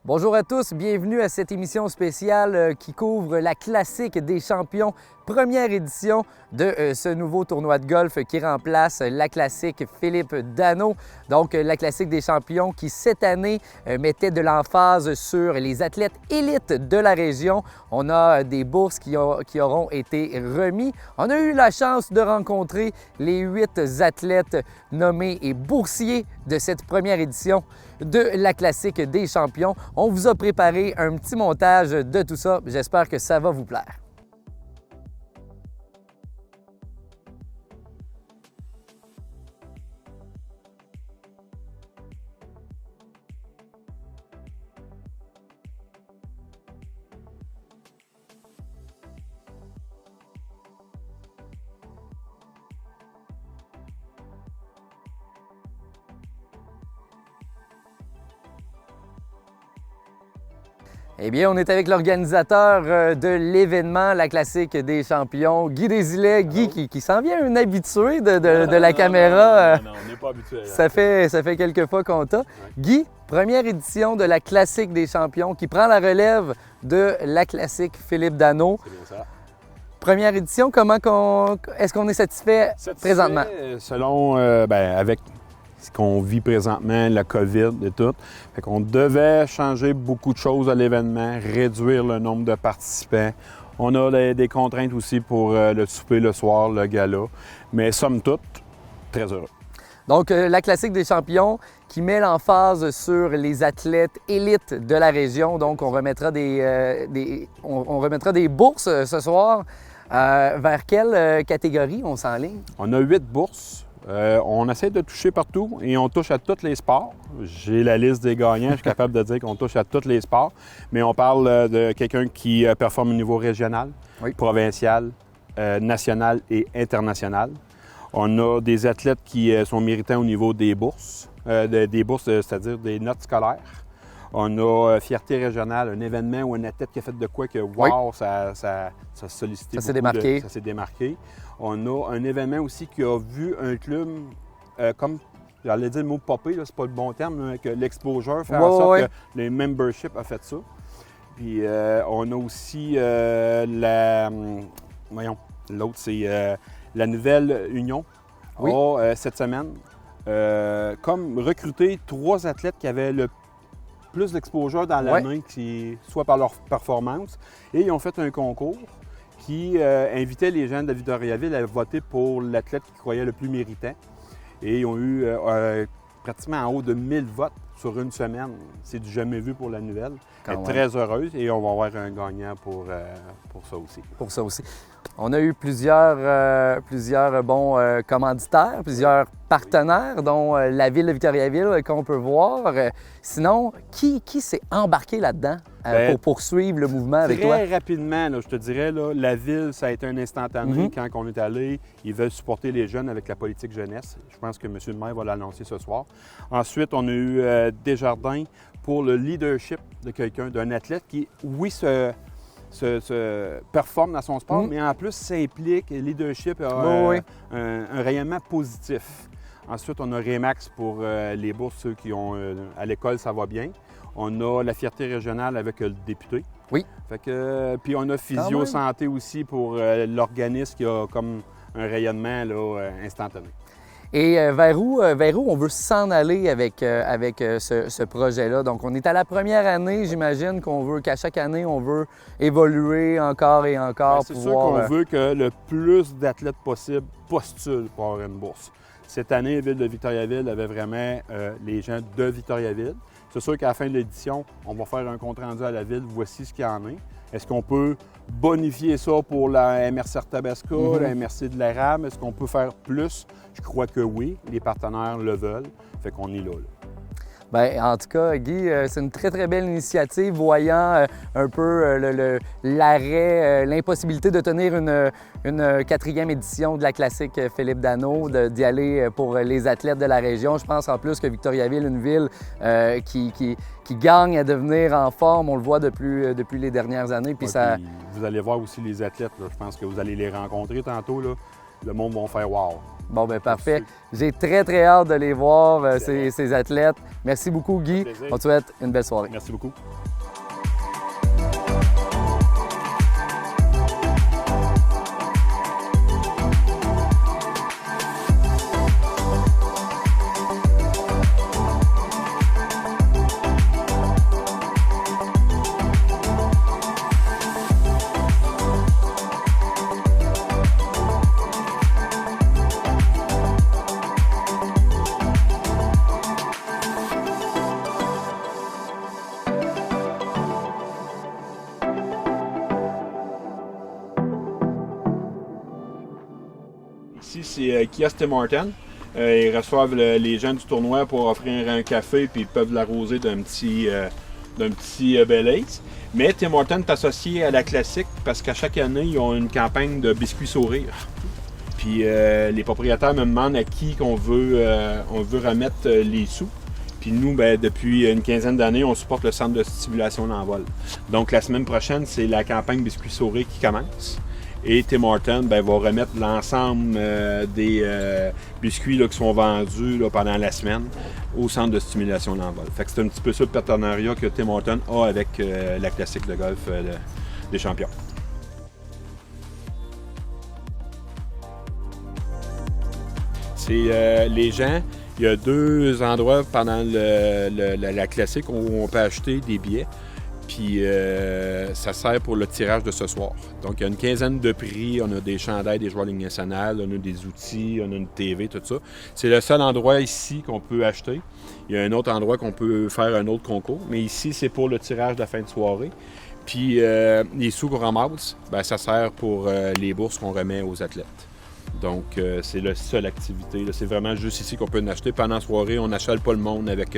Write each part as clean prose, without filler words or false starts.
Bonjour à tous, bienvenue à cette émission spéciale qui couvre la classique des champions, première édition de ce nouveau tournoi de golf qui remplace la classique Philippe Danault. Donc la classique des champions qui cette année mettait de l'emphase sur les athlètes élites de la région. On a des bourses qui auront été remises. On a eu la chance de rencontrer les 8 athlètes nommés et boursiers de cette première édition de la classique des champions. On vous a préparé un petit montage de tout ça. J'espère que ça va vous plaire. Eh bien, on est avec l'organisateur de l'événement, la classique des champions, Guy Desilets. Guy, qui s'en vient un habitué de la caméra. Non, on n'est pas habitué. Ça fait quelques fois qu'on t'a. Ouais. Guy, première édition de la classique des champions qui prend la relève de la classique Philippe Danault. C'est bien ça. Première édition, est-ce qu'on est satisfait présentement? Selon, avec ce qu'on vit présentement, la COVID et tout. Fait qu'on devait changer beaucoup de choses à l'événement, réduire le nombre de participants. On a des contraintes aussi pour le souper le soir, le gala. Mais somme toute, très heureux. Donc, la classique des champions qui met l'emphase sur les athlètes élites de la région. Donc, on remettra des bourses ce soir. Vers quelle catégorie on s'enligne? On a 8 bourses. On essaie de toucher partout et on touche à tous les sports. J'ai la liste des gagnants, je suis capable de dire qu'on touche à tous les sports, mais on parle de quelqu'un qui performe au niveau régional, oui, provincial, national et international. On a des athlètes qui sont méritants au niveau des bourses, c'est-à-dire des notes scolaires. On a Fierté régionale, un événement ou un athlète qui a fait de quoi que, wow, oui, ça sollicité. Ça s'est démarqué. Ça s'est démarqué. On a un événement aussi qui a vu un club, comme j'allais dire le mot popper, c'est pas le bon terme, mais que l'exposure fait en sorte que le membership a fait ça. Puis on a aussi l'autre, c'est la nouvelle Union, oui, cette semaine, comme recruter 3 athlètes qui avaient le plus d'exposure dans l'année, soit par leur performance. Et ils ont fait un concours qui invitait les gens de la Victoriaville à voter pour l'athlète qu'ils croyaient le plus méritant. Et ils ont eu pratiquement en haut de 1000 votes sur une semaine. C'est du jamais vu pour la nouvelle. Elle est très heureuse et on va avoir un gagnant pour ça aussi. Pour ça aussi. On a eu plusieurs bons commanditaires, plusieurs partenaires, dont la Ville de Victoriaville qu'on peut voir. Sinon, qui s'est embarqué là-dedans pour poursuivre le mouvement avec toi? Très rapidement, là, je te dirais, là, la Ville, ça a été un instantané. Quand on est allé, ils veulent supporter les jeunes avec la politique jeunesse. Je pense que M. le maire va l'annoncer ce soir. Ensuite, on a eu Desjardins pour le leadership de quelqu'un, d'un athlète qui, oui, se performe dans son sport, mais en plus s'implique et leadership a un rayonnement positif. Ensuite, on a Remax pour les bourses, ceux qui ont à l'école, ça va bien. On a la Fierté régionale avec le député. Oui. Fait que, puis on a Physio Santé aussi pour l'organisme qui a comme un rayonnement là, instantané. Et vers où on veut s'en aller avec ce projet-là? Donc, on est à la première année, j'imagine qu'à chaque année, on veut évoluer encore et encore. C'est sûr qu'on veut que le plus d'athlètes possible postulent pour avoir une bourse. Cette année, la Ville de Victoriaville avait vraiment les gens de Victoriaville. C'est sûr qu'à la fin de l'édition, on va faire un compte-rendu à la Ville. Voici ce qu'il y en est. Est-ce qu'on peut bonifier ça pour la MRC Arthabasca, la MRC de l'Érable? Est-ce qu'on peut faire plus? Je crois que oui. Les partenaires le veulent. Fait qu'on est là. Bien, en tout cas, Guy, c'est une très, très belle initiative, voyant un peu l'arrêt, l'impossibilité de tenir une 4e édition de la classique Philippe Danault, d'y aller pour les athlètes de la région. Je pense en plus que Victoriaville, une ville qui gagne à devenir en forme, on le voit depuis les dernières années. Puis ça... Puis vous allez voir aussi les athlètes, là. Je pense que vous allez les rencontrer tantôt. Là. Le monde va faire « wow ». Bon, ben parfait. J'ai très, très hâte de les voir, ces athlètes. Merci beaucoup, Guy. On te souhaite une belle soirée. Merci beaucoup. Ici, c'est Kiosque Tim Hortons. Ils reçoivent les gens du tournoi pour offrir un café, puis ils peuvent l'arroser d'un petit Baileys. Mais Tim Hortons est associé à la classique parce qu'à chaque année, ils ont une campagne de biscuits sourires. Puis les propriétaires me demandent à qui on veut remettre les sous. Puis nous, depuis une quinzaine d'années, on supporte le centre de stimulation d'envol. Donc la semaine prochaine, c'est la campagne biscuits sourires qui commence. Et Tim Hortons va remettre l'ensemble des biscuits qui sont vendus pendant la semaine au centre de stimulation d'envol. Fait que c'est un petit peu ça le partenariat que Tim Hortons a avec la classique de golf des champions. C'est les gens, il y a 2 endroits pendant la classique où on peut acheter des billets. Puis ça sert pour le tirage de ce soir. Donc il y a une quinzaine de prix, on a des chandails des joueurs de Ligue nationale, on a des outils, on a une TV, tout ça. C'est le seul endroit ici qu'on peut acheter. Il y a un autre endroit qu'on peut faire un autre concours, mais ici c'est pour le tirage de la fin de soirée. Puis les sous qu'on ramasse, ça sert pour les bourses qu'on remet aux athlètes. Donc c'est la seule activité. C'est vraiment juste ici qu'on peut en acheter. Pendant la soirée, on n'achète pas le monde avec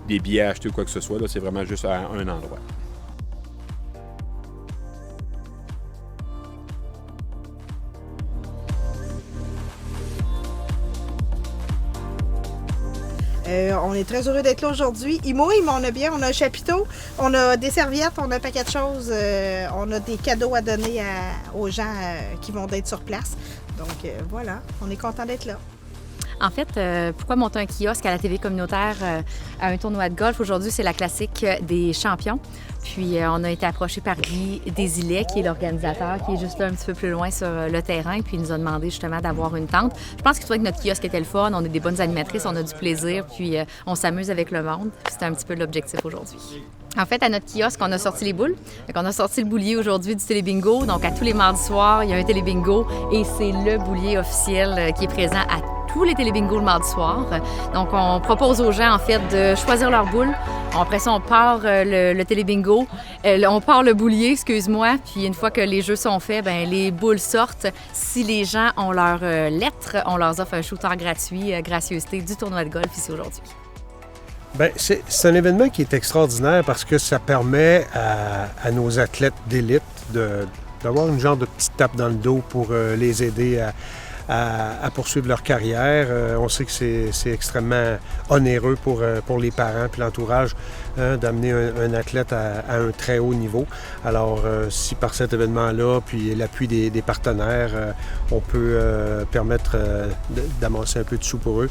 des billets à acheter ou quoi que ce soit. C'est vraiment juste à un endroit. On est très heureux d'être là aujourd'hui. Il mouille, mais on a bien, on a un chapiteau, on a des serviettes, on a un paquet de choses. On a des cadeaux à donner aux gens qui vont être sur place. Donc voilà, on est content d'être là. En fait, pourquoi monter un kiosque à la TV communautaire à un tournoi de golf? Aujourd'hui, c'est la classique des champions. Puis, on a été approché par Guy Desilets, qui est l'organisateur, qui est juste là un petit peu plus loin sur le terrain. Puis, il nous a demandé justement d'avoir une tente. Je pense qu'il trouvait que notre kiosque était le fun. On est des bonnes animatrices, on a du plaisir. Puis, on s'amuse avec le monde. C'était un petit peu l'objectif aujourd'hui. En fait, à notre kiosque, on a sorti les boules. On a sorti le boulier aujourd'hui du télébingo. Donc, à tous les mardis soirs, il y a un télébingo et c'est le boulier officiel qui est présent à tous les télébingos le mardi soir. Donc, on propose aux gens, en fait, de choisir leur boule. Après ça, on part le télébingo. On part le boulier, excuse-moi. Puis, une fois que les jeux sont faits, les boules sortent. Si les gens ont leur lettre, on leur offre un shooter gratuit, gracieuseté du tournoi de golf ici aujourd'hui. C'est un événement qui est extraordinaire parce que ça permet à nos athlètes d'élite d'avoir une genre de petite tape dans le dos pour les aider à poursuivre leur carrière. On sait que c'est extrêmement onéreux pour les parents et l'entourage d'amener un athlète à un très haut niveau. Alors, si par cet événement-là, puis l'appui des partenaires, on peut permettre d'amasser un peu de sous pour eux,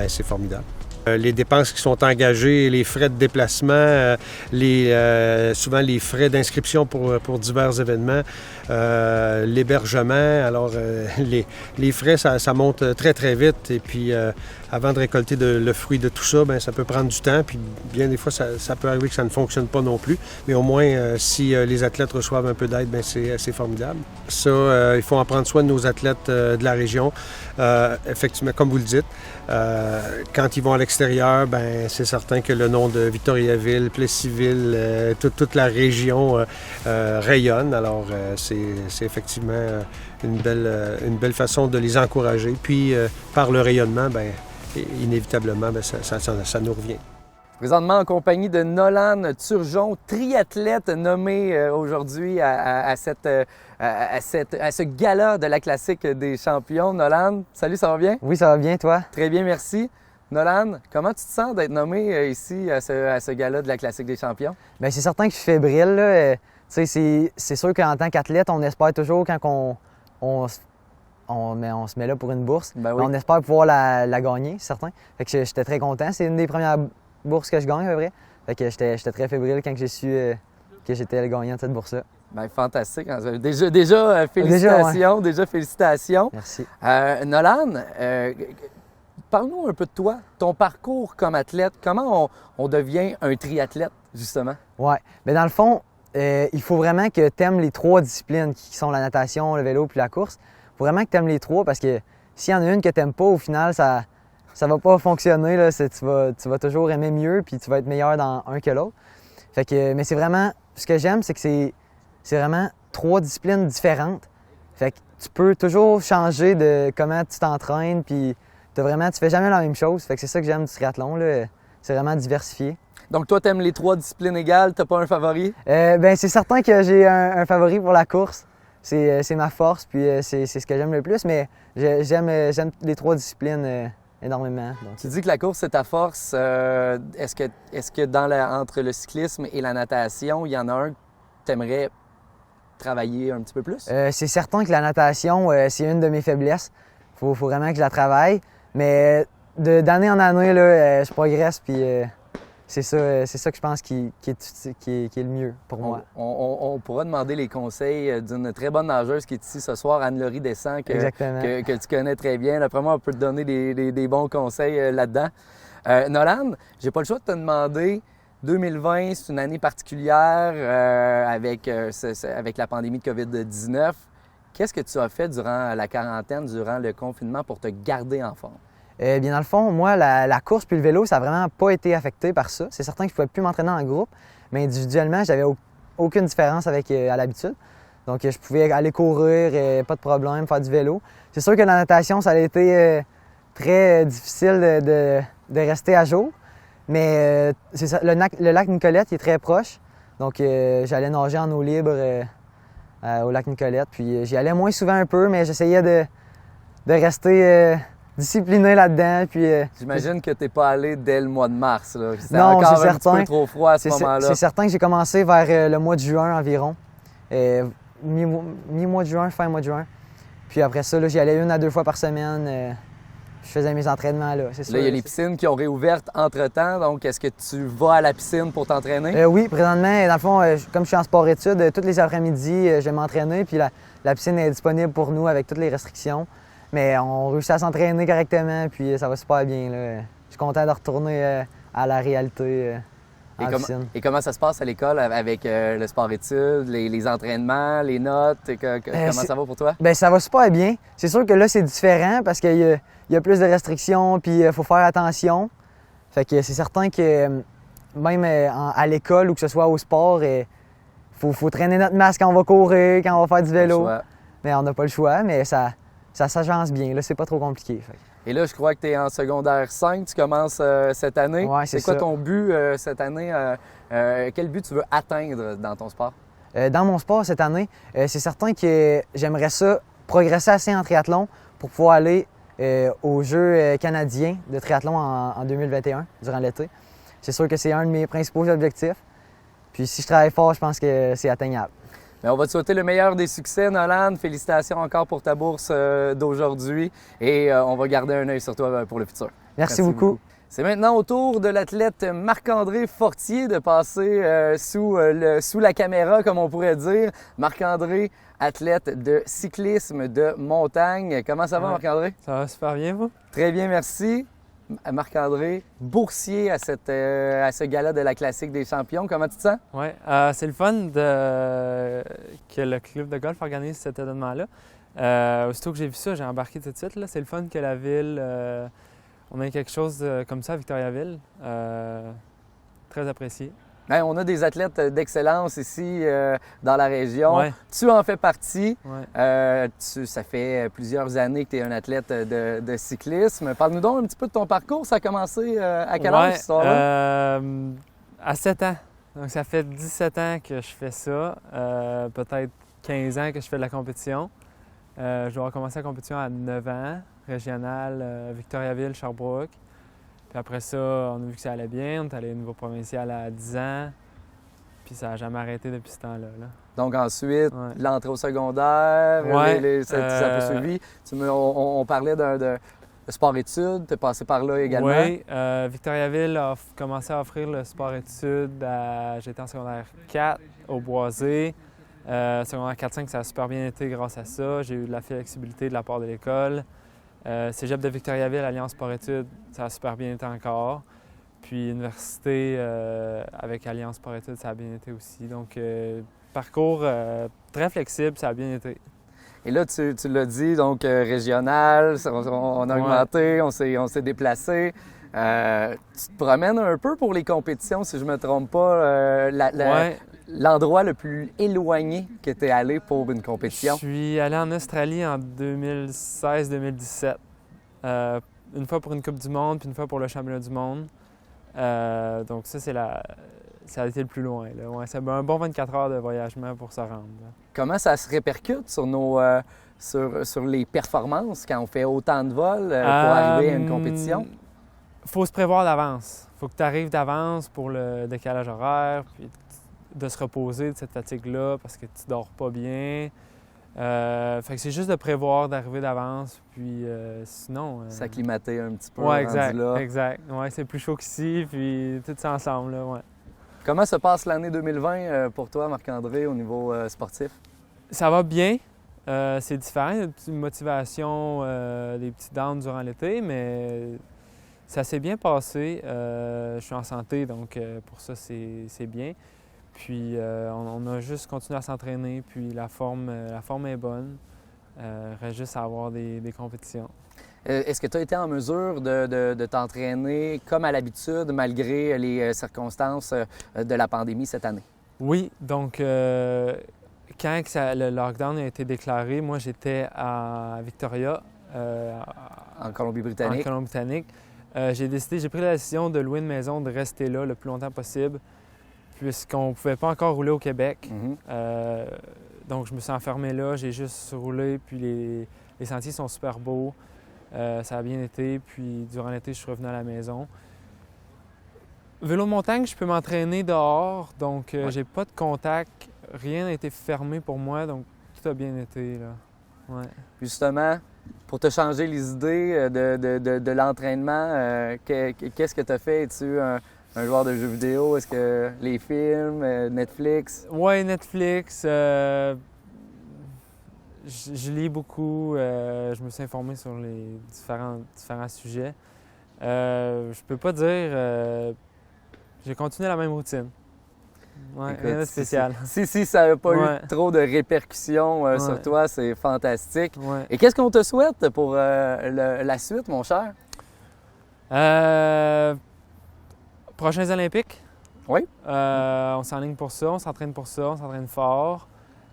c'est formidable. Les dépenses qui sont engagées, les frais de déplacement, souvent les frais d'inscription pour divers événements, l'hébergement. Alors, les frais, ça monte très, très vite. Et puis, avant de récolter le fruit de tout ça, ça peut prendre du temps. Puis, bien des fois, ça peut arriver que ça ne fonctionne pas non plus. Mais au moins, si les athlètes reçoivent un peu d'aide, c'est formidable. Ça, il faut en prendre soin de nos athlètes de la région. Effectivement, comme vous le dites, quand ils vont à l'extérieur, c'est certain que le nom de Victoriaville, Plessisville, toute la région rayonne. Alors, c'est effectivement une belle façon de les encourager. Puis, par le rayonnement, inévitablement, ça nous revient. Présentement en compagnie de Nolan Turgeon, triathlète nommé aujourd'hui à ce gala de la classique des champions. Nolan, salut, ça va bien? Oui, ça va bien, toi? Très bien, merci. Nolan, comment tu te sens d'être nommé ici à ce gala de la classique des champions? Bien, c'est certain que je suis fébrile, là. C'est sûr qu'en tant qu'athlète, on espère toujours quand on on se met là pour une bourse. Ben oui. On espère pouvoir la gagner, c'est certain. Fait que j'étais très content. C'est une des premières bourses que je gagne, à vrai. Fait que j'étais très fébrile quand j'ai su que j'étais le gagnant de cette bourse-là. Ben, fantastique. Déjà, félicitations. Déjà, félicitations. Merci. Nolan, parle-nous un peu de toi, ton parcours comme athlète. Comment on devient un triathlète, justement? Ouais. Bien, dans le fond, il faut vraiment que tu aimes les 3 disciplines qui sont la natation, le vélo puis la course. Il faut vraiment que tu aimes les 3 parce que s'il y en a une que tu n'aimes pas, au final, ça va pas fonctionner. Là. Tu vas toujours aimer mieux puis tu vas être meilleur dans un que l'autre. Fait que, mais c'est vraiment, ce que j'aime, c'est que c'est vraiment 3 disciplines différentes. Fait que tu peux toujours changer de comment tu t'entraînes puis tu fais jamais la même chose. Fait que c'est ça que j'aime du triathlon, là. C'est vraiment diversifié. Donc, toi, tu aimes les 3 disciplines égales. Tu n'as pas un favori? Ben, c'est certain que j'ai un favori pour la course. C'est ma force, puis c'est ce que j'aime le plus, mais j'aime les 3 disciplines énormément. Donc. Tu dis que la course, c'est ta force. Est-ce que entre le cyclisme et la natation, il y en a un que tu aimerais travailler un petit peu plus? C'est certain que la natation, c'est une de mes faiblesses. Faut vraiment que je la travaille, mais d'année en année, là, je progresse, puis c'est ça que je pense qui est le mieux pour moi. On pourra demander les conseils d'une très bonne nageuse qui est ici ce soir, Anne-Laurie Descamps, que tu connais très bien. D'après moi, on peut te donner des bons conseils là-dedans. Nolan, j'ai pas le choix de te demander, 2020, c'est une année particulière avec la pandémie de COVID-19. Qu'est-ce que tu as fait durant la quarantaine, durant le confinement pour te garder en forme? Bien, dans le fond, moi, la course puis le vélo, ça n'a vraiment pas été affecté par ça. C'est certain que je ne pouvais plus m'entraîner en groupe, mais individuellement, j'avais aucune différence à l'habitude. Donc, je pouvais aller courir, pas de problème, faire du vélo. C'est sûr que la natation, ça a été très difficile de rester à jour, mais c'est ça, le lac Nicolette il est très proche. Donc, j'allais nager en eau libre au lac Nicolette. Puis, j'y allais moins souvent un peu, mais j'essayais de rester discipliné là-dedans. Puis, j'imagine que tu n'es pas allé dès le mois de mars. Là. C'était non, encore c'est un petit peu trop froid à ce moment-là. C'est certain que j'ai commencé vers le mois de juin environ. Mi-mois de juin, fin mois de juin. Puis après ça, j'y allais 1 à 2 fois par semaine. Je faisais mes entraînements là. Là, il y a les piscines qui ont réouvert entre-temps. Donc, est-ce que tu vas à la piscine pour t'entraîner? Oui, présentement, dans le fond, comme je suis en sport-études, tous les après-midi, je vais m'entraîner. Puis la piscine est disponible pour nous avec toutes les restrictions. Mais on réussit à s'entraîner correctement, puis ça va super bien. Là. Je suis content de retourner à la réalité en piscine. Et comment ça se passe à l'école avec le sport-études, les entraînements, les notes? Comment ça va pour toi? Bien, ça va super bien. C'est sûr que là, c'est différent parce qu'il y a plus de restrictions, puis il faut faire attention. Fait que c'est certain que même à l'école ou que ce soit au sport, faut traîner notre masque quand on va courir, quand on va faire du vélo. Mais on n'a pas le choix, mais ça s'agence bien. Là, c'est pas trop compliqué. Fait. Et là, je crois que tu es en secondaire 5, tu commences cette année. Ouais, c'est quoi ton but cette année? Quel but tu veux atteindre dans ton sport? Dans mon sport cette année, c'est certain que j'aimerais ça progresser assez en triathlon pour pouvoir aller aux Jeux canadiens de triathlon en 2021, durant l'été. C'est sûr que c'est un de mes principaux objectifs. Puis si je travaille fort, je pense que c'est atteignable. Bien, on va te souhaiter le meilleur des succès, Nolan. Félicitations encore pour ta bourse d'aujourd'hui et on va garder un œil sur toi pour le futur. Merci beaucoup. C'est maintenant au tour de l'athlète Marc-André Fortier de passer sous la caméra, comme on pourrait dire. Marc-André, athlète de cyclisme de montagne. Comment ça va, Marc-André? Ça va super bien, vous? Très bien, merci. Marc-André, boursier à ce gala de la Classique des champions. Comment tu te sens? Oui, c'est le fun que le club de golf organise cet événement-là. Aussitôt que j'ai vu ça, j'ai embarqué tout de suite. C'est le fun que la ville, on ait quelque chose comme ça à Victoriaville. Très apprécié. Bien, on a des athlètes d'excellence ici dans la région. Ouais. Tu en fais partie. Ouais. Ça fait plusieurs années que tu es un athlète de cyclisme. Parle-nous donc un petit peu de ton parcours. Ça a commencé à quel âge, cette histoire-là? À 7 ans. Donc, ça fait 17 ans que je fais ça. Peut-être 15 ans que je fais de la compétition. Je dois recommencer la compétition à 9 ans, régionale, Victoriaville, Sherbrooke. Puis après ça, on a vu que ça allait bien. On est allé au niveau provincial à 10 ans. Puis ça n'a jamais arrêté depuis ce temps-là. Là. Donc ensuite, Ouais. l'entrée au secondaire, Ouais, ça a suivi. On parlait de sport-études, tu es passé par là également. Oui, Victoriaville a commencé à offrir le sport-études. J'étais en secondaire 4 au Boisé. Secondaire 4-5, ça a super bien été grâce à ça. J'ai eu de la flexibilité de la part de l'école. Cégep de Victoriaville, Alliance Sport-études, ça a super bien été encore. Puis université avec Alliance Sport-études, ça a bien été aussi. Donc, parcours très flexible, ça a bien été. Et là, tu l'as dit, donc régional, on a augmenté, on s'est déplacé. Tu te promènes un peu pour les compétitions, si je ne me trompe pas. L'endroit le plus éloigné que tu es allé pour une compétition? Je suis allé en Australie en 2016-2017. Une fois pour une Coupe du Monde, puis une fois pour le Championnat du monde. Donc ça, ça a été le plus loin. Là. Ouais, c'est un bon 24 heures de voyagement pour se rendre. Là. Comment ça se répercute sur sur les performances quand on fait autant de vols pour arriver à une compétition? Il faut se prévoir d'avance. Il faut que tu arrives d'avance pour le décalage horaire, puis de se reposer de cette fatigue-là parce que tu dors pas bien. Fait que c'est juste de prévoir d'arriver d'avance, puis sinon... S'acclimater un petit peu. Oui, exact, là. exact. Ouais, c'est plus chaud qu'ici, puis tout ça ensemble, là, ouais. Comment se passe l'année 2020 pour toi, Marc-André, au niveau sportif? Ça va bien. C'est différent. Il y a une petite motivation, des petits downs durant l'été, mais ça s'est bien passé. Je suis en santé, donc pour ça, c'est bien. Puis on a juste continué à s'entraîner, puis la forme est bonne. Reste juste à avoir des compétitions. Est-ce que tu as été en mesure de t'entraîner comme à l'habitude, malgré les circonstances de la pandémie cette année? Oui, donc quand le lockdown a été déclaré, moi j'étais à Victoria, en Colombie-Britannique. J'ai pris la décision de louer une maison, de rester là le plus longtemps possible, puisqu'on ne pouvait pas encore rouler au Québec. Mm-hmm. Donc je me suis enfermé là, j'ai juste roulé, puis les sentiers sont super beaux. Ça a bien été, puis durant l'été, je suis revenu à la maison. Vélo de montagne, je peux m'entraîner dehors, donc j'ai pas de contact. Rien n'a été fermé pour moi, donc tout a bien été, là. Ouais. Justement, pour te changer les idées de l'entraînement, qu'est-ce que tu as fait? Es-tu un joueur de jeux vidéo? Est-ce que les films, Netflix? Oui, Netflix. Je lis beaucoup. Je me suis informé sur les différents sujets. Je peux pas dire... j'ai continué la même routine. Ouais, Écoute, rien de spécial. Si ça n'a pas eu trop de répercussions sur toi, c'est fantastique. Ouais. Et qu'est-ce qu'on te souhaite pour la suite, mon cher? Prochains Olympiques. Oui. On s'enligne pour ça, on s'entraîne pour ça, on s'entraîne fort.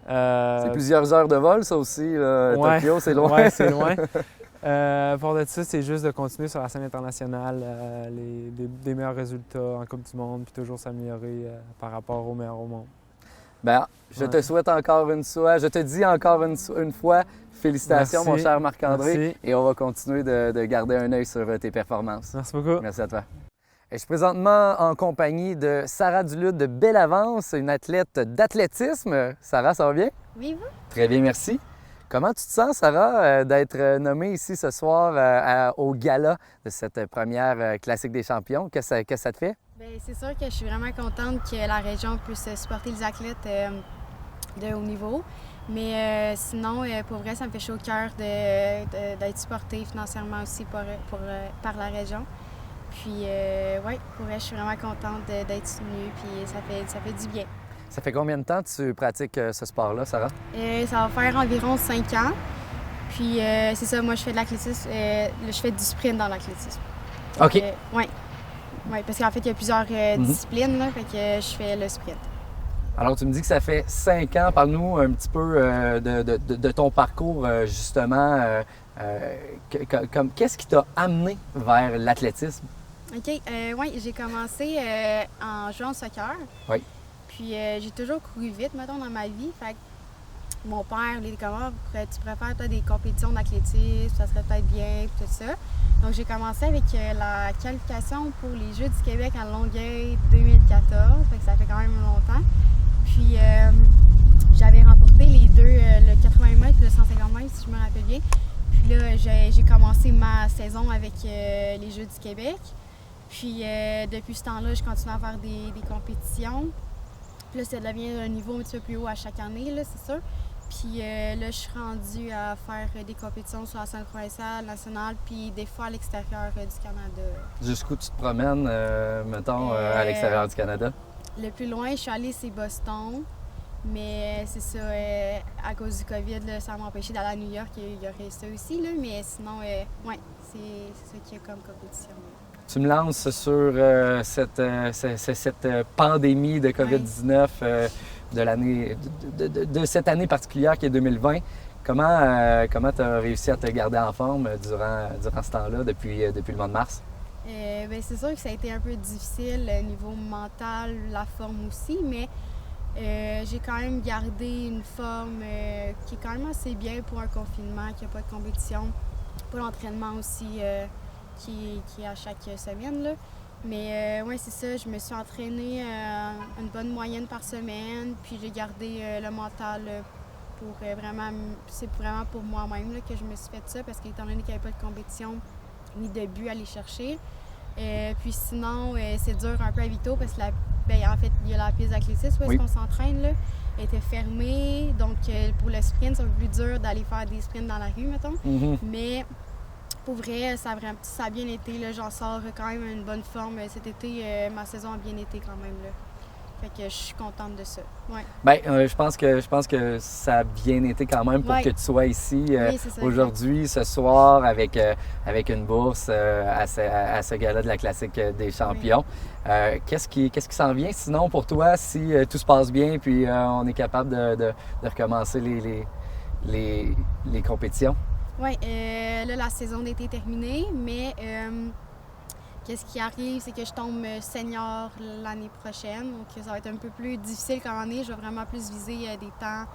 C'est plusieurs heures de vol, ça aussi. Tokyo, c'est loin. Oui, c'est loin. Pour de ça, c'est juste de continuer sur la scène internationale, des meilleurs résultats en Coupe du Monde, puis toujours s'améliorer par rapport aux meilleurs au monde. Bien, je te souhaite encore une fois, je te dis encore une fois, félicitations, Merci. mon cher Marc-André. Merci. Et on va continuer de garder un œil sur tes performances. Merci beaucoup. Merci à toi. Et je suis présentement en compagnie de Sarah Duluth de Bellavance, une athlète d'athlétisme. Sarah, ça va bien? Oui, vous? Très bien, merci. Comment tu te sens, Sarah, d'être nommée ici ce soir au gala de cette première Classique des champions? Qu'est-ce que ça te fait? Bien, c'est sûr que je suis vraiment contente que la région puisse supporter les athlètes de haut niveau. Mais sinon, pour vrai, ça me fait chaud au cœur d'être supportée financièrement aussi par la région. Puis, oui, pour vrai, je suis vraiment contente d'être soutenue, puis ça fait du bien. Ça fait combien de temps que tu pratiques ce sport-là, Sarah? Ça va faire environ 5 ans. Puis, c'est ça, moi, je fais de l'athlétisme. Je fais du sprint dans l'athlétisme. OK. Oui, parce qu'en fait, il y a plusieurs disciplines, là, fait que je fais le sprint. Alors, tu me dis que ça fait 5 ans. Parle-nous un petit peu de ton parcours, justement. Qu'est-ce qui t'a amené vers l'athlétisme? OK. Oui, j'ai commencé en jouant au soccer. Oui. Puis j'ai toujours couru vite, mettons, dans ma vie. Fait que mon père, il était comme, tu préfères toi, des compétitions d'athlétisme, ça serait peut-être bien, puis tout ça. Donc j'ai commencé avec la qualification pour les Jeux du Québec à Longueuil 2014. Fait que ça fait quand même longtemps. si je me rappelle bien. Puis là, j'ai commencé ma saison avec les Jeux du Québec. Puis depuis ce temps-là, je continue à faire des compétitions. Puis là, ça devient un niveau un petit peu plus haut à chaque année, là, c'est sûr. Puis là, je suis rendue à faire des compétitions sur la scène provinciale, nationale, puis des fois à l'extérieur du Canada. Jusqu'où tu te promènes, mettons, à l'extérieur du Canada? Le plus loin, je suis allée, c'est Boston. Mais c'est ça, à cause du COVID, là, ça m'a empêché d'aller à New York. Il y aurait ça aussi, là, mais sinon, ouais, c'est ça qu'il y a comme compétition. Tu me lances sur cette pandémie de COVID-19 de l'année, de cette année particulière qui est 2020. Comment tu as réussi à te garder en forme durant ce temps-là, depuis le mois de mars? Bien, c'est sûr que ça a été un peu difficile au niveau mental, la forme aussi, mais j'ai quand même gardé une forme qui est quand même assez bien pour un confinement, qui n'a pas de compétition, pas d'entraînement aussi qui est à chaque semaine, là. Mais oui, c'est ça, je me suis entraînée une bonne moyenne par semaine, puis j'ai gardé le mental pour vraiment, c'est vraiment pour moi-même là, que je me suis fait ça, parce qu'étant donné qu'il n'y avait pas de compétition ni de but à aller chercher. Puis sinon, c'est dur un peu à Vito, parce que en fait, il y a la piste d'athlétisme où est-ce qu'on s'entraîne, là. Elle était fermée, donc pour le sprint, c'est un peu plus dur d'aller faire des sprints dans la rue, mettons. Mais pour vrai, ça a bien été, là. J'en sors quand même une bonne forme. Cet été, ma saison a bien été quand même, là. Fait que je suis contente de ça. Ouais. Bien, je pense que ça a bien été quand même pour que tu sois ici aujourd'hui, ce soir, avec une bourse à ce gala de la Classique des champions. Qu'est-ce qui s'en vient sinon pour toi si tout se passe bien puis on est capable de recommencer les compétitions? Oui, là, la saison d'été est terminée, mais qu'est-ce qui arrive, c'est que je tombe senior l'année prochaine. Donc, ça va être un peu plus difficile comme année. Je vais vraiment plus viser des temps,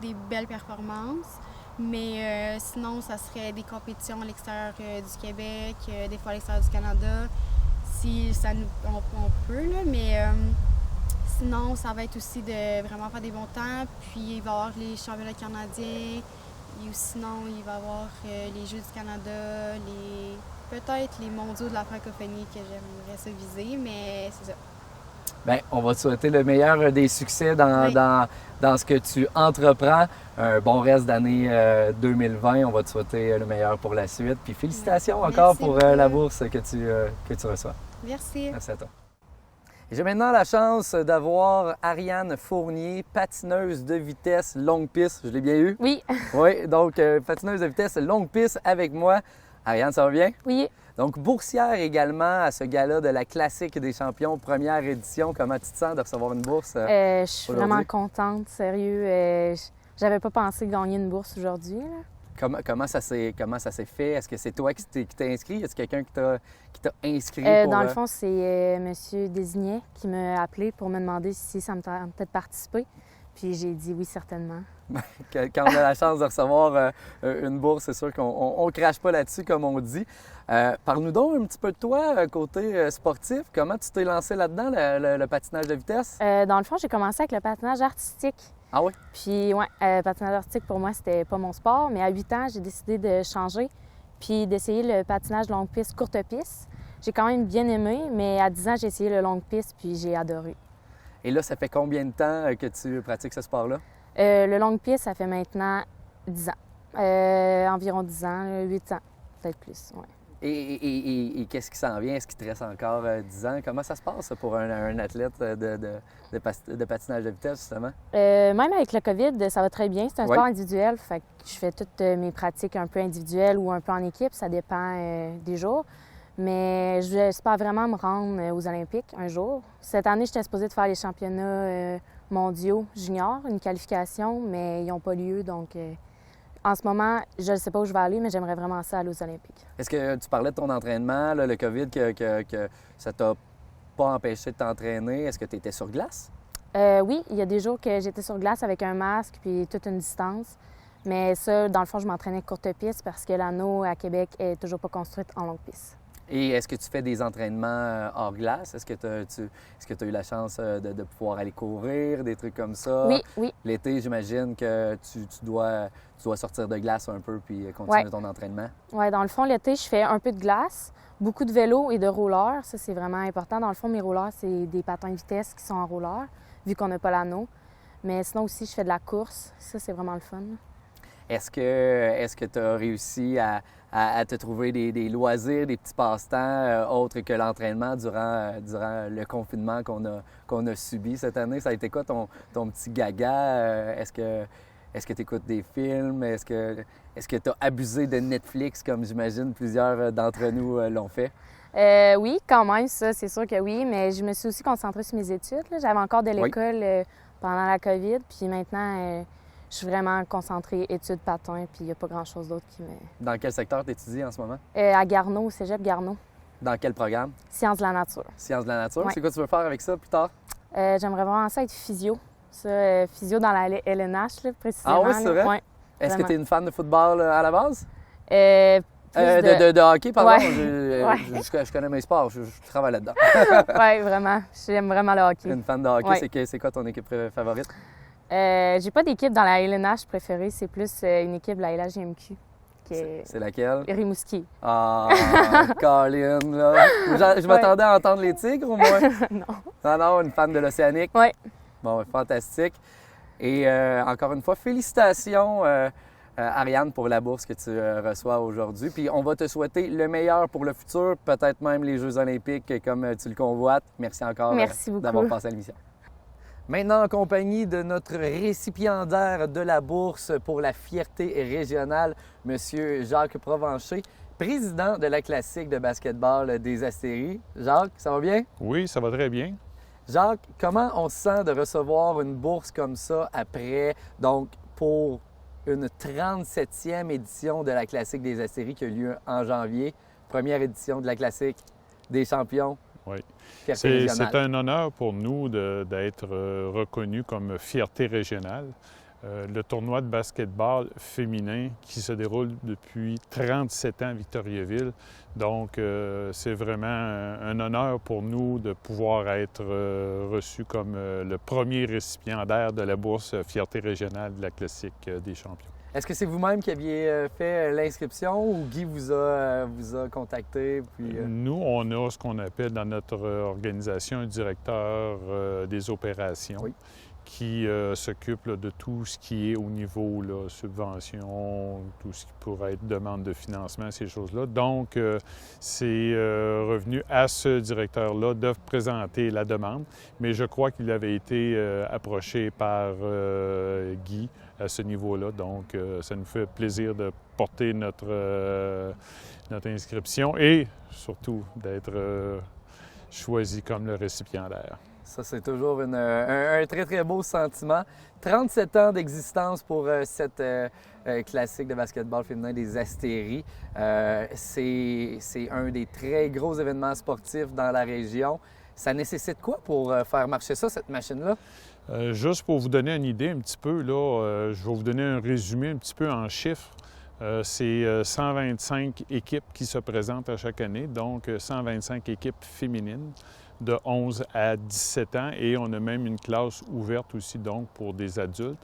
des belles performances. Mais sinon, ça serait des compétitions à l'extérieur du Québec, des fois à l'extérieur du Canada, si ça on peut, là. Mais sinon, ça va être aussi de vraiment faire des bons temps. Puis, il va y avoir les championnats canadiens. Et sinon, il va y avoir les Jeux du Canada, peut-être les mondiaux de la francophonie que j'aimerais ça viser, mais c'est ça. Bien, on va te souhaiter le meilleur des succès dans ce que tu entreprends. Un bon reste d'année 2020. On va te souhaiter le meilleur pour la suite. Puis félicitations encore pour la bourse que tu reçois. Merci. Merci à toi. J'ai maintenant la chance d'avoir Ariane Fournier, patineuse de vitesse longue piste. Je l'ai bien eu? Oui. Oui, donc patineuse de vitesse longue piste avec moi. Ariane, ça va bien? Oui. Donc boursière également à ce gala de la Classique des champions, première édition. Comment tu te sens de recevoir une bourse? Je suis vraiment contente, sérieux. J'avais pas pensé gagner une bourse aujourd'hui, là. Comment ça s'est fait? Est-ce que c'est toi qui t'es inscrit? Est-ce quelqu'un qui t'a inscrit? Dans le fond, c'est M. Désignet qui m'a appelé pour me demander si ça me tentait de participer. Puis j'ai dit oui, certainement. Quand on a la chance de recevoir une bourse, c'est sûr qu'on ne crache pas là-dessus, comme on dit. Parle-nous donc un petit peu de toi, côté sportif. Comment tu t'es lancé là-dedans, le patinage de vitesse? Dans le fond, j'ai commencé avec le patinage artistique. Ah oui? Puis, patinage artistique, pour moi, c'était pas mon sport. Mais à 8 ans, j'ai décidé de changer puis d'essayer le patinage longue piste, courte piste. J'ai quand même bien aimé, mais à 10 ans, j'ai essayé le longue piste puis j'ai adoré. Et là, ça fait combien de temps que tu pratiques ce sport-là? Le longue piste, ça fait maintenant 10 ans. Environ 10 ans, 8 ans, peut-être plus, ouais. Et qu'est-ce qui s'en vient? Est-ce qu'il te reste encore 10 ans? Comment ça se passe pour un athlète de patinage de vitesse, justement? Même avec le COVID, ça va très bien. C'est un sport individuel, fait que je fais toutes mes pratiques un peu individuelles ou un peu en équipe, ça dépend des jours. Mais j'espère vraiment me rendre aux Olympiques un jour. Cette année, j'étais supposée de faire les championnats mondiaux juniors, une qualification, mais ils n'ont pas lieu, donc... En ce moment, je ne sais pas où je vais aller, mais j'aimerais vraiment ça aller aux Olympiques. Est-ce que tu parlais de ton entraînement, là, le COVID, que ça t'a pas empêché de t'entraîner? Est-ce que tu étais sur glace? Oui, il y a des jours que j'étais sur glace avec un masque puis toute une distance. Mais ça, dans le fond, je m'entraînais courte piste parce que l'anneau à Québec est toujours pas construite en longue piste. Et est-ce que tu fais des entraînements hors glace? Est-ce que tu as eu la chance de pouvoir aller courir, des trucs comme ça? Oui. L'été, j'imagine que tu dois sortir de glace un peu puis continuer ton entraînement. Oui, dans le fond, l'été, je fais un peu de glace, beaucoup de vélo et de roller. Ça, c'est vraiment important. Dans le fond, mes rollers, c'est des patins de vitesse qui sont en roller, vu qu'on n'a pas l'anneau. Mais sinon aussi, je fais de la course. Ça, c'est vraiment le fun. Est-ce que tu as réussi à te trouver des loisirs, des petits passe-temps autres que l'entraînement durant le confinement qu'on a subi cette année? Ça a été quoi ton petit gaga? Est-ce que tu écoutes des films? Est-ce que tu as abusé de Netflix comme j'imagine plusieurs d'entre nous l'ont fait? Oui, quand même, ça, c'est sûr que oui. Mais je me suis aussi concentrée sur mes études. J'avais encore de l'école pendant la COVID. Puis maintenant, je suis vraiment concentrée études patins, puis il n'y a pas grand-chose d'autre qui me... Dans quel secteur tu étudies en ce moment? À Garneau, au cégep Garneau. Dans quel programme? Sciences de la nature. Sciences de la nature. Ouais. C'est quoi tu veux faire avec ça plus tard? J'aimerais vraiment ça être physio. Physio dans la LNH, là, précisément. Ah oui, c'est vrai? Ouais, est-ce que vraiment. tu es une fan de football à la base? De hockey, pardon. Ouais. Je connais mes sports, je travaille là-dedans. Oui, vraiment. J'aime vraiment le hockey. Une fan de hockey, Ouais. c'est quoi ton équipe favorite? J'ai pas d'équipe dans la LNH préférée, c'est plus une équipe de la LHJMQ. C'est laquelle? Rimouski. Ah, Colin, là. Je m'attendais à entendre les Tigres, au moins. Non. Non, une fan de l'Océanique. Oui. Bon, fantastique. Et encore une fois, félicitations, Ariane, pour la bourse que tu reçois aujourd'hui. Puis on va te souhaiter le meilleur pour le futur, peut-être même les Jeux olympiques comme tu le convoites. Merci encore d'avoir passé à l'émission. Maintenant, en compagnie de notre récipiendaire de la bourse pour la fierté régionale, M. Jacques Provencher, président de la classique de basketball des Astéries. Jacques, ça va bien? Oui, ça va très bien. Jacques, comment on se sent de recevoir une bourse comme ça après, donc, pour une 37e édition de la classique des Astéries qui a lieu en janvier, première édition de la classique des champions? Oui. C'est un honneur pour nous d'être reconnus comme fierté régionale. Le tournoi de basketball féminin qui se déroule depuis 37 ans à Victoriaville. Donc, c'est vraiment un honneur pour nous de pouvoir être reçus comme le premier récipiendaire de la bourse fierté régionale de la classique des champions. Est-ce que c'est vous-même qui aviez fait l'inscription ou Guy vous a contacté? Puis, Nous, on a ce qu'on appelle dans notre organisation un directeur des opérations qui s'occupe de tout ce qui est au niveau subvention, tout ce qui pourrait être demande de financement, ces choses-là. Donc, c'est revenu à ce directeur-là de présenter la demande, mais je crois qu'il avait été approché par Guy à ce niveau-là. Donc, ça nous fait plaisir de porter notre inscription et surtout d'être choisi comme le récipiendaire. Ça, c'est toujours un très, très beau sentiment. 37 ans d'existence pour cette classique de basketball féminin des Astéries. C'est un des très gros événements sportifs dans la région. Ça nécessite quoi pour faire marcher ça, cette machine-là? Juste pour vous donner une idée un petit peu, là, je vais vous donner un résumé un petit peu en chiffres. C'est 125 équipes qui se présentent à chaque année, donc 125 équipes féminines de 11 à 17 ans et on a même une classe ouverte aussi donc pour des adultes.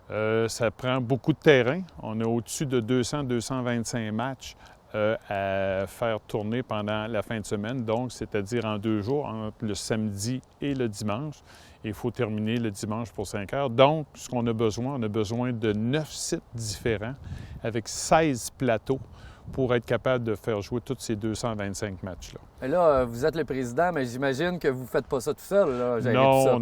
Ça prend beaucoup de terrain. On a au-dessus de 200-225 matchs à faire tourner pendant la fin de semaine, donc c'est-à-dire en 2 jours, entre le samedi et le dimanche. Il faut terminer le dimanche pour 5 heures. Donc, ce qu'on a besoin, on a besoin de 9 sites différents avec 16 plateaux pour être capable de faire jouer tous ces 225 matchs-là. Là, vous êtes le président, mais j'imagine que vous ne faites pas ça tout seul, là, Non.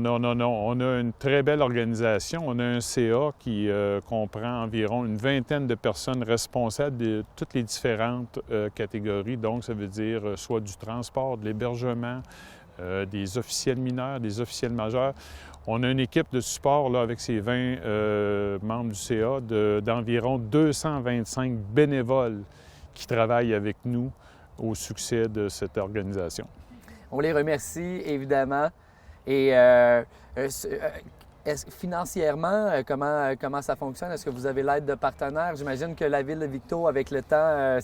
On a une très belle organisation. On a un CA qui comprend environ une vingtaine de personnes responsables de toutes les différentes catégories. Donc, ça veut dire soit du transport, de l'hébergement, des officiels mineurs, des officiels majeurs. On a une équipe de support là, avec ces 20 membres du CA d'environ 225 bénévoles qui travaillent avec nous au succès de cette organisation. On les remercie, évidemment. Et Financièrement, comment ça fonctionne? Est-ce que vous avez l'aide de partenaires? J'imagine que la Ville de Victo, avec le temps,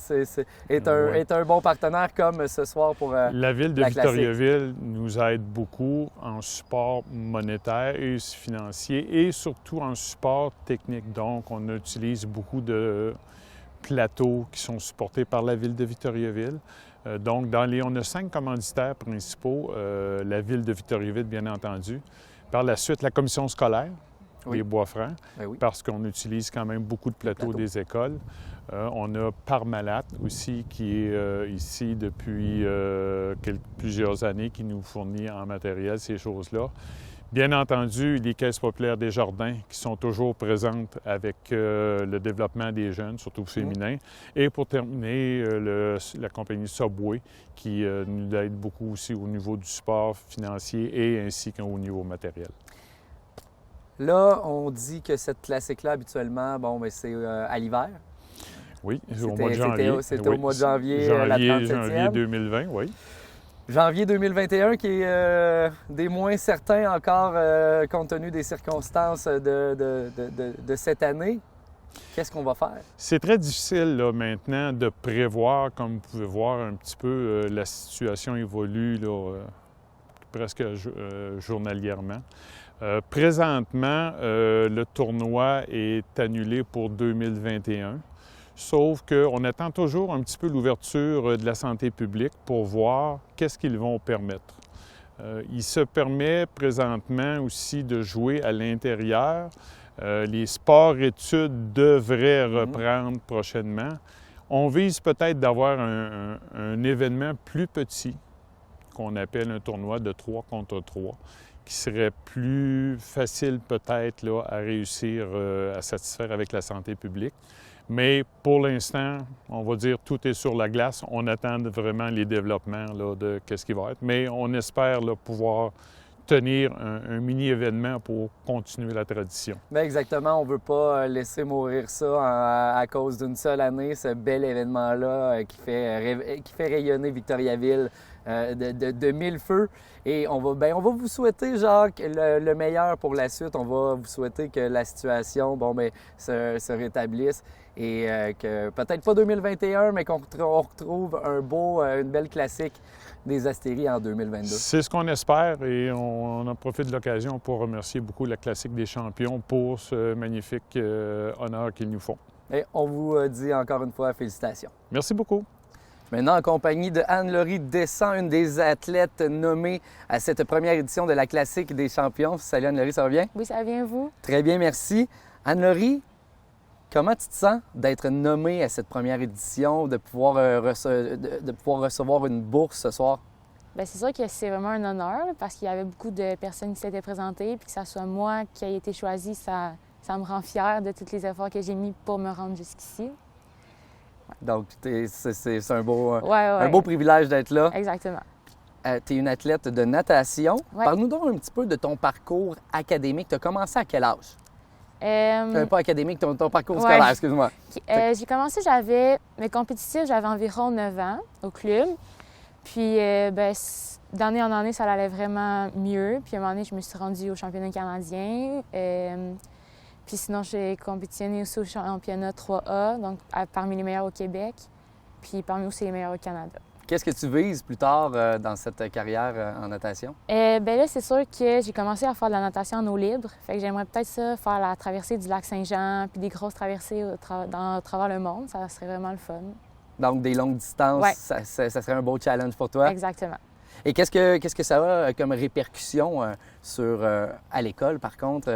est un bon partenaire comme ce soir pour la Ville de la classique. Victoriaville nous aide beaucoup en support monétaire et financier et surtout en support technique. Donc, on utilise beaucoup de plateaux qui sont supportés par la Ville de Victoriaville. Donc, on a 5 commanditaires principaux, la Ville de Victoriaville, bien entendu. Par la suite, la commission scolaire, les Bois-Francs, parce qu'on utilise quand même beaucoup de plateaux des écoles. On a Parmalat aussi, qui est ici depuis plusieurs années, qui nous fournit en matériel ces choses-là. Bien entendu, les caisses populaires des jardins qui sont toujours présentes avec le développement des jeunes, surtout féminins. Et pour terminer, la compagnie Subway qui nous aide beaucoup aussi au niveau du support financier et ainsi qu'au niveau matériel. Là, on dit que cette classique-là, habituellement, c'est à l'hiver. Oui, au mois de janvier. C'était au mois de janvier, la 37e. Janvier 2020, oui. Janvier 2021, qui est des moins certains encore, compte tenu des circonstances de cette année. Qu'est-ce qu'on va faire? C'est très difficile là, maintenant de prévoir, comme vous pouvez voir un petit peu, la situation évolue là, presque journalièrement. Présentement, le tournoi est annulé pour 2021. Sauf qu'on attend toujours un petit peu l'ouverture de la santé publique pour voir qu'est-ce qu'ils vont permettre. Il se permet présentement aussi de jouer à l'intérieur. Les sports-études devraient reprendre prochainement. On vise peut-être d'avoir un événement plus petit, qu'on appelle un tournoi de 3 contre 3, qui serait plus facile peut-être là, à réussir à satisfaire avec la santé publique. Mais pour l'instant, on va dire tout est sur la glace. On attend vraiment les développements là, de qu'est-ce qui va être. Mais on espère là, pouvoir tenir un mini-événement pour continuer la tradition. Bien exactement. On ne veut pas laisser mourir ça à cause d'une seule année, ce bel événement-là qui fait rayonner Victoriaville de mille feux. Et on va vous souhaiter, Jacques, le meilleur pour la suite. On va vous souhaiter que la situation se rétablisse et que peut-être pas 2021, mais qu'on retrouve une belle classique des Astéries en 2022. C'est ce qu'on espère et on en profite de l'occasion pour remercier beaucoup la Classique des champions pour ce magnifique honneur qu'ils nous font. Et on vous dit encore une fois félicitations. Merci beaucoup. Maintenant, en compagnie de Anne-Laurie Descamps, une des athlètes nommées à cette première édition de la Classique des champions. Salut Anne-Laurie, ça va bien? Oui, ça va bien, vous? Très bien, merci. Anne-Laurie, comment tu te sens d'être nommée à cette première édition, de pouvoir recevoir une bourse ce soir? Bien, c'est sûr que c'est vraiment un honneur parce qu'il y avait beaucoup de personnes qui s'étaient présentées puis que ça soit moi qui ait été choisie, ça me rend fière de tous les efforts que j'ai mis pour me rendre jusqu'ici. Donc, c'est un beau privilège d'être là. Exactement. Tu es une athlète de natation. Ouais. Parle-nous donc un petit peu de ton parcours académique. Tu as commencé à quel âge? Pas académique, ton parcours scolaire, excuse-moi. J'ai commencé, mes compétitifs, j'avais environ 9 ans au club. Puis, d'année en année, ça allait vraiment mieux. Puis, à un moment donné, je me suis rendue au championnat canadien. Puis sinon, j'ai compétitionné aussi au championnat 3A, donc parmi les meilleurs au Québec, puis parmi aussi les meilleurs au Canada. Qu'est-ce que tu vises plus tard dans cette carrière en natation? Là, c'est sûr que j'ai commencé à faire de la natation en eau libre. Fait que j'aimerais peut-être ça, faire la traversée du lac Saint-Jean, puis des grosses traversées à travers le monde. Ça serait vraiment le fun. Donc, des longues distances, ça serait un beau challenge pour toi? Exactement. Et qu'est-ce que ça a comme répercussion à l'école, par contre,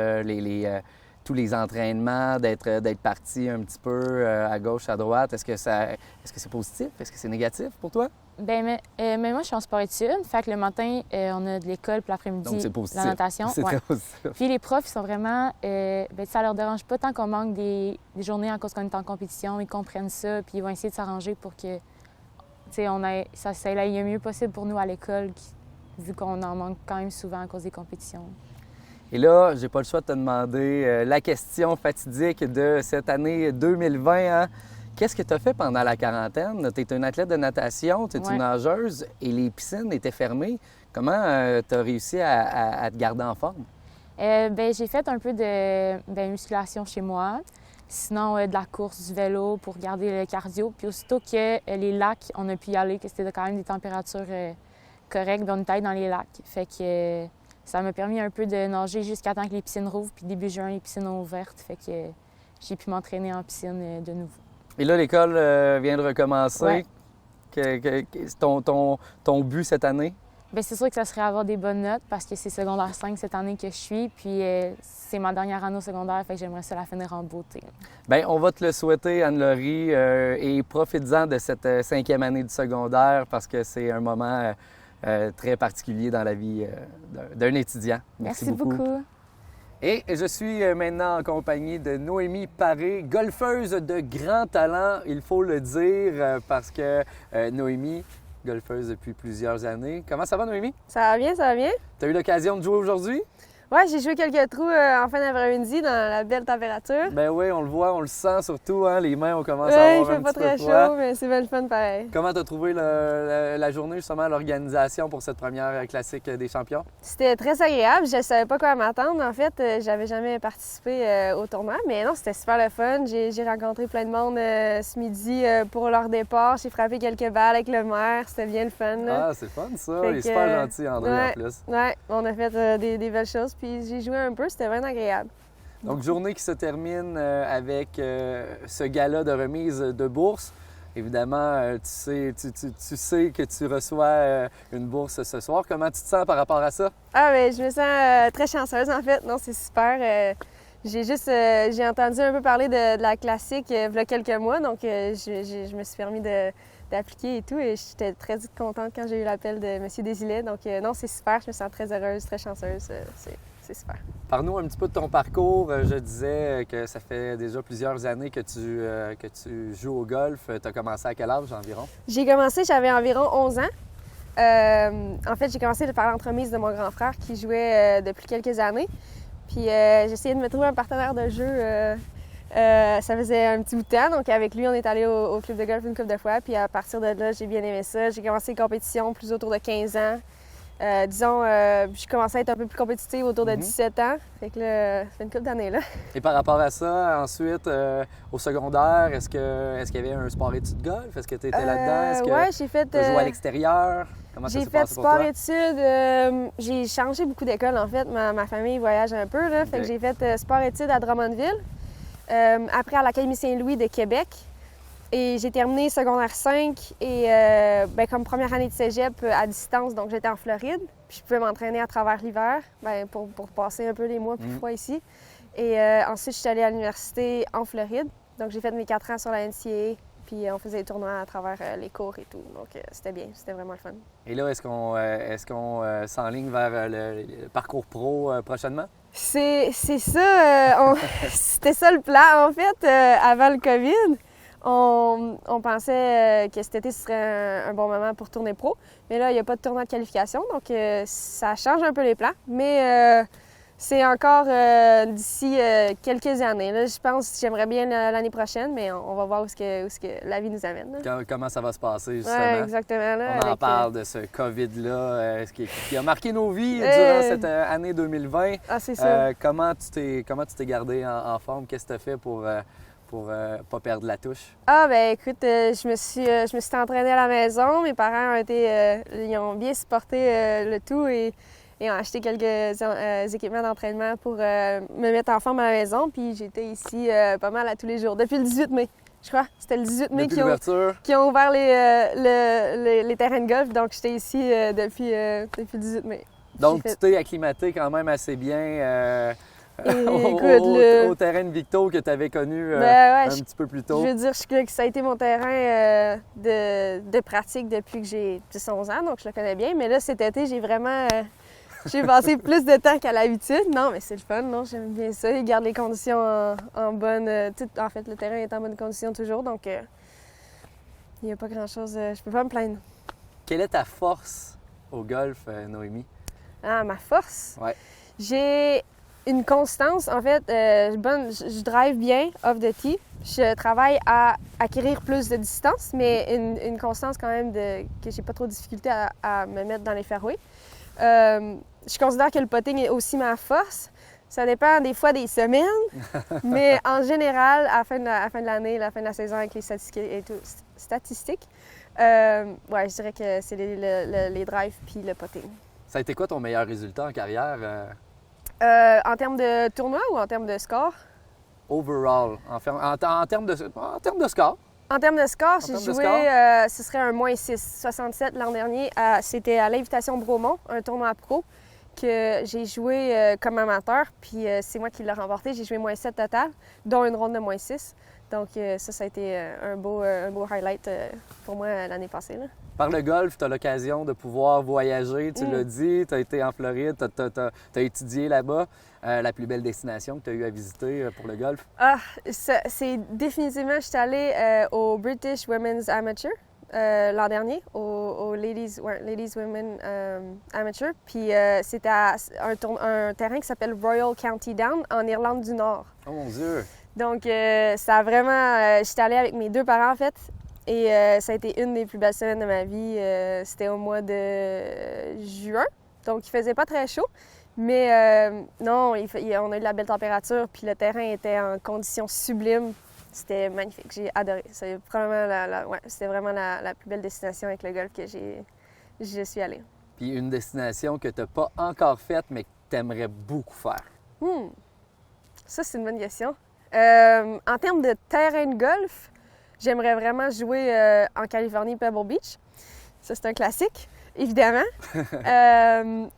tous les entraînements, d'être parti un petit peu à gauche, à droite? Est-ce que c'est positif? Est-ce que c'est négatif pour toi? Mais moi, je suis en sport-études. Fait que le matin, on a de l'école, puis l'après-midi, la natation. C'est très positif. Puis les profs, ils sont vraiment... ça leur dérange pas tant qu'on manque des journées en cause qu'on est en compétition. Ils comprennent ça, puis ils vont essayer de s'arranger pour que ça aille le mieux possible pour nous à l'école, vu qu'on en manque quand même souvent à cause des compétitions. Et là, j'ai pas le choix de te demander la question fatidique de cette année 2020. Hein? Qu'est-ce que tu as fait pendant la quarantaine? Tu es une athlète de natation, tu es une nageuse et les piscines étaient fermées. Comment tu as réussi à te garder en forme? J'ai fait un peu de musculation chez moi. Sinon, de la course, du vélo pour garder le cardio. Puis aussitôt que les lacs, on a pu y aller, que c'était quand même des températures correctes, on était dans les lacs. Fait que ça m'a permis un peu de nager jusqu'à temps que les piscines rouvrent. Puis début juin, les piscines ont ouvert. Fait que j'ai pu m'entraîner en piscine de nouveau. Et là, l'école vient de recommencer. Ouais. Ton but cette année? Bien, c'est sûr que ça serait avoir des bonnes notes parce que c'est secondaire 5 cette année que je suis. Puis c'est ma dernière année au secondaire, fait que j'aimerais ça la finir en beauté. Bien, on va te le souhaiter, Anne-Laurie, et profites-en de cette 5e année du secondaire parce que c'est un moment très particulier dans la vie d'un étudiant. Merci beaucoup. Et je suis maintenant en compagnie de Noémie Paré, golfeuse de grand talent, il faut le dire, parce que Noémie, golfeuse depuis plusieurs années. Comment ça va, Noémie? Ça va bien, ça va bien. Tu as eu l'occasion de jouer aujourd'hui? Oui, j'ai joué quelques trous en fin d'après-midi dans la belle température. Ben oui, on le voit, on le sent surtout, hein? Les mains, on commence à avoir un petit peu il fait pas très chaud, mais c'est bien le fun pareil. Comment tu as trouvé la journée, justement, l'organisation pour cette première classique des champions? C'était très agréable. Je savais pas quoi m'attendre. En fait, j'avais jamais participé au tournoi, mais non, c'était super le fun. J'ai rencontré plein de monde ce midi pour leur départ. J'ai frappé quelques balles avec le maire. C'était bien le fun. Là. Ah, c'est fun, ça. Il est super gentil, André, en plus. Oui, on a fait des belles choses. Puis j'ai joué un peu, c'était vraiment agréable. Donc, journée qui se termine avec ce gala de remise de bourse. Évidemment, tu sais que tu reçois une bourse ce soir. Comment tu te sens par rapport à ça? Ah, bien, je me sens très chanceuse, en fait. Non, c'est super. J'ai entendu un peu parler de la classique il y a quelques mois, donc je me suis permis d'appliquer et tout. Et j'étais très contente quand j'ai eu l'appel de M. Desilets. Donc, non, c'est super. Je me sens très heureuse, très chanceuse. C'est super. Parle-nous un petit peu de ton parcours. Je disais que ça fait déjà plusieurs années que tu joues au golf. Tu as commencé à quel âge environ? J'ai commencé, j'avais environ 11 ans. En fait, j'ai commencé par l'entremise de mon grand frère qui jouait depuis quelques années. Puis j'ai essayé de me trouver un partenaire de jeu. Ça faisait un petit bout de temps. Donc avec lui, on est allé au club de golf une couple de fois. Puis à partir de là, j'ai bien aimé ça. J'ai commencé les compétitions plus autour de 15 ans. J'ai commencé à être un peu plus compétitive autour de 17 ans. Fait que là, ça fait une couple d'années là. Et par rapport à ça, ensuite, au secondaire, est-ce qu'il y avait un sport-études golf? Est-ce que tu étais là-dedans? Oui, j'ai fait... Tu as joué à l'extérieur? Comment ça s'est passé pour toi? J'ai fait sport-études. J'ai changé beaucoup d'écoles, en fait. Ma famille voyage un peu, là. Fait que j'ai fait sport-études à Drummondville. Après, à l'Académie Saint-Louis de Québec. Et j'ai terminé secondaire 5 et comme première année de cégep à distance, donc j'étais en Floride. Puis je pouvais m'entraîner à travers l'hiver pour passer un peu les mois plus froids ici. Et ensuite, je suis allée à l'université en Floride. Donc j'ai fait mes 4 ans sur la NCAA, puis on faisait des tournois à travers les cours et tout. Donc c'était bien, c'était vraiment le fun. Et là, est-ce qu'on s'enligne vers le parcours pro prochainement? C'est ça, c'était ça le plan en fait avant le COVID. On pensait que cet été, ce serait un bon moment pour tourner pro. Mais là, il n'y a pas de tournoi de qualification, donc ça change un peu les plans. Mais c'est encore d'ici quelques années. Là, je pense que j'aimerais bien l'année prochaine, mais on va voir où est-ce que la vie nous amène. Comment ça va se passer, justement? Oui, exactement. Là, on en parle de ce COVID-là qui a marqué nos vies durant cette année 2020. Ah, c'est ça. Comment tu t'es gardé en forme? Qu'est-ce que tu as fait pour pas perdre la touche? Ah, ben écoute, je me suis entraînée à la maison. Mes parents ils ont bien supporté le tout et ont acheté quelques équipements d'entraînement pour me mettre en forme à la maison. Puis j'étais ici pas mal à tous les jours, depuis le 18 mai. Je crois c'était le 18 mai qui ont ouvert les terrains de golf. Donc j'étais ici depuis le 18 mai. Donc tu t'es acclimaté quand même assez bien au terrain de Victo que tu avais connu un petit peu plus tôt. Je veux dire que ça a été mon terrain de pratique depuis que j'ai 11 ans, donc je le connais bien. Mais là, cet été, j'ai passé plus de temps qu'à l'habitude. Non, mais c'est le fun, non? J'aime bien ça. Ils gardent les conditions en bonne... en fait, le terrain est en bonne condition toujours, donc il n'y a pas grand-chose... je peux pas me plaindre. Quelle est ta force au golf, Noémie? Ah, ma force? Ouais. J'ai une constance. En fait, je drive bien off the tee. Je travaille à acquérir plus de distance, mais une constance quand même que j'ai pas trop de difficulté à me mettre dans les fairways. je considère que le putting est aussi ma force. Ça dépend des fois des semaines, mais en général, à la fin de l'année, la fin de la saison avec les statistiques, ouais, je dirais que c'est les drives puis le putting. Ça a été quoi ton meilleur résultat en carrière? En termes de tournoi ou en termes de score? Overall, en termes de score. En termes de score, j'ai joué, ce serait un -6, 67 l'an dernier. C'était à l'Invitation Bromont, un tournoi pro que j'ai joué comme amateur, puis c'est moi qui l'ai remporté. J'ai joué -7 total, dont une ronde de -6. Donc ça a été un beau highlight pour moi l'année passée, là. Par le golf, tu as l'occasion de pouvoir voyager, tu l'as dit, tu as été en Floride, tu as étudié là-bas. La plus belle destination que tu as eu à visiter pour le golf? Ah, c'est définitivement, je suis allée au British Women's Amateur l'an dernier, au Ladies Women Amateur. Puis c'était un terrain qui s'appelle Royal County Down en Irlande du Nord. Oh mon Dieu! Donc ça a vraiment... j'étais allée avec mes 2 parents en fait. Et ça a été une des plus belles semaines de ma vie. C'était au mois de juin, donc il faisait pas très chaud. Mais non, on a eu de la belle température, puis le terrain était en conditions sublimes. C'était magnifique, j'ai adoré. C'est probablement c'était vraiment la plus belle destination avec le golf que je suis allée. Puis une destination que tu n'as pas encore faite, mais que tu aimerais beaucoup faire? Ça, c'est une bonne question. En termes de terrain de golf, j'aimerais vraiment jouer en Californie, Pebble Beach. Ça, c'est un classique, évidemment.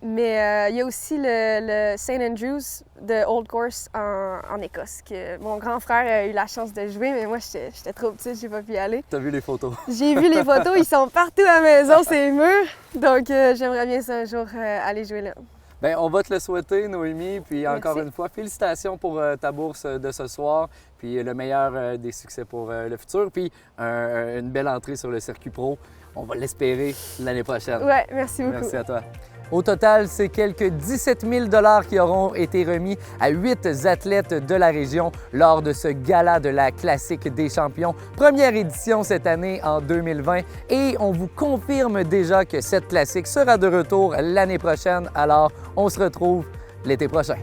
Mais il y a aussi le St. Andrews de Old Course en Écosse, que mon grand frère a eu la chance de jouer, mais moi, j'étais trop petite, j'ai pas pu y aller. T'as vu les photos? J'ai vu les photos, ils sont partout à la maison, ces murs. Donc, j'aimerais bien ça un jour aller jouer là. Bien, on va te le souhaiter, Noémie. Puis Merci. encore une fois, félicitations pour ta bourse de ce soir. Puis le meilleur des succès pour le futur. Puis une belle entrée sur le circuit pro. On va l'espérer l'année prochaine. Oui, merci beaucoup. Merci à toi. Au total, c'est quelques 17 000 $ qui auront été remis à 8 athlètes de la région lors de ce gala de la Classique des champions. Première édition cette année en 2020 et on vous confirme déjà que cette classique sera de retour l'année prochaine. Alors, on se retrouve l'été prochain.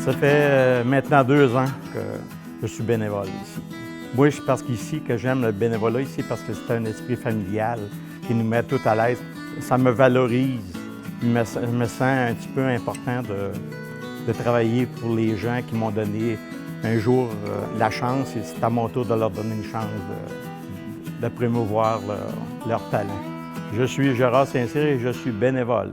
Ça fait maintenant 2 ans que je suis bénévole ici. Moi, c'est parce qu'ici que j'aime le bénévolat ici, parce que c'est un esprit familial qui nous met tout à l'aise. Ça me valorise. Je me sens un petit peu important de travailler pour les gens qui m'ont donné un jour la chance, et c'est à mon tour de leur donner une chance de promouvoir leur talent. Je suis Gérard Saint-Cyr et je suis bénévole.